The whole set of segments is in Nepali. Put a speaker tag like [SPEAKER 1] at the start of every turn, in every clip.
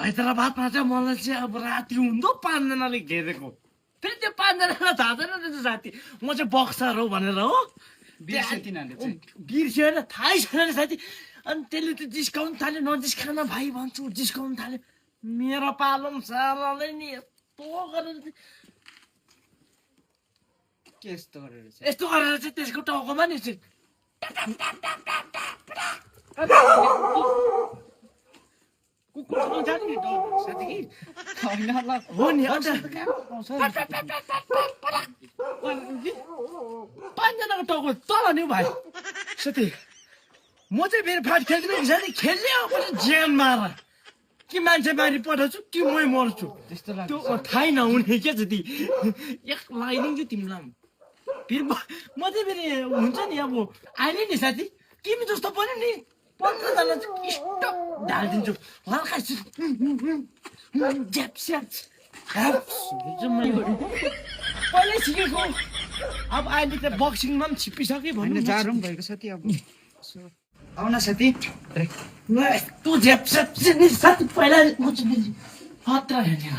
[SPEAKER 1] हैदराबादमा चाहिँ मलाई चाहिँ अब राति हुँदो 5 जनाले घेरेको फेरि त्यो 5 जनालाई थाहा छैन त्यो साथी म चाहिँ बक्सर हो भनेर हो बिर्स्यो होइन थाहै छैन साथी अनि त्यसले त जिस्काउनु थाल्यो नजिस्काउन भाइ भन्छु जिस्काउनु थाल्यो मेरो पालो साराले नि यस्तो गरेर चाहिँ त्यसको टाउकोमा नि कुकुर जाने नि साथी कि हो नि पाँचजनाको टाउको तल नि भाइ साथी म चाहिँ फेरि फाट खेल्दिनँ कि साथी खेल्ने हो पनि ज्यान मार कि मान्छे मारि पठाउँछु कि मै मर्छु त्यो थाहै नहुने क्या जति एक लगाइदिन्छु तिमीलाई फेरि म चाहिँ फेरि हुन्छ नि अब अहिले नि साथी तिमी जस्तो पनि नि 15 जना चाहिँ स्टप ढालिदिन्छु हल्का पहिल्यै सिकेको अब अहिले त बक्सिङमा पनि छिप्पिसक्यो भन्नु
[SPEAKER 2] जाडो पनि भएको साथी अब आउन साथी
[SPEAKER 1] तँ साथी पहिला खतरा हेर्ने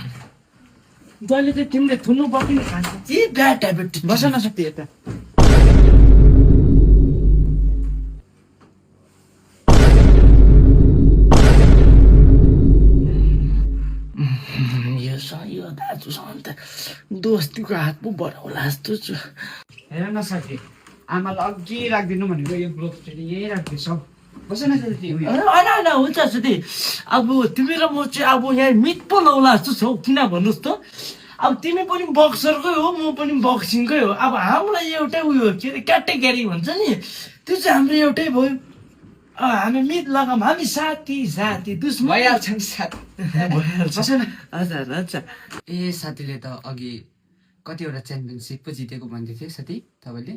[SPEAKER 1] जहिले चाहिँ तिमीले थुन्नु पर्ने खान्छ के ब्याड हेबिट
[SPEAKER 2] बस न साथी यता
[SPEAKER 1] यो दाजुसँग त दोस्तीको हात पो बढाउला जस्तो छु
[SPEAKER 2] हेर न साथी आमालाई अघि राखिदिनु भनेको यो ग्लोभ चाहिँ यही राख्दैछौ बस न साथी
[SPEAKER 1] होइन हुन्छ साथी अब तिमी र म चाहिँ अब यहाँ मिट पो लाउला जस्तो छौ किन भन्नुहोस् त अब तिमी पनि बक्सरकै हो म पनि बक्सिङकै हो अब हामीलाई एउटै उयो के अरे क्याटेगरी भन्छ नि त्यो चाहिँ हाम्रो एउटै भयो हामी मित लगाऊँ हामी साथी दुश्मन
[SPEAKER 2] भइहाल्छ नि साथी
[SPEAKER 1] भइहाल्छ
[SPEAKER 2] बस न
[SPEAKER 1] हजुर अच्छा
[SPEAKER 2] ए साथीले त अघि कतिवटा च्याम्पियनसिप पो जितेको भन्दै थियो साथी तपाईँले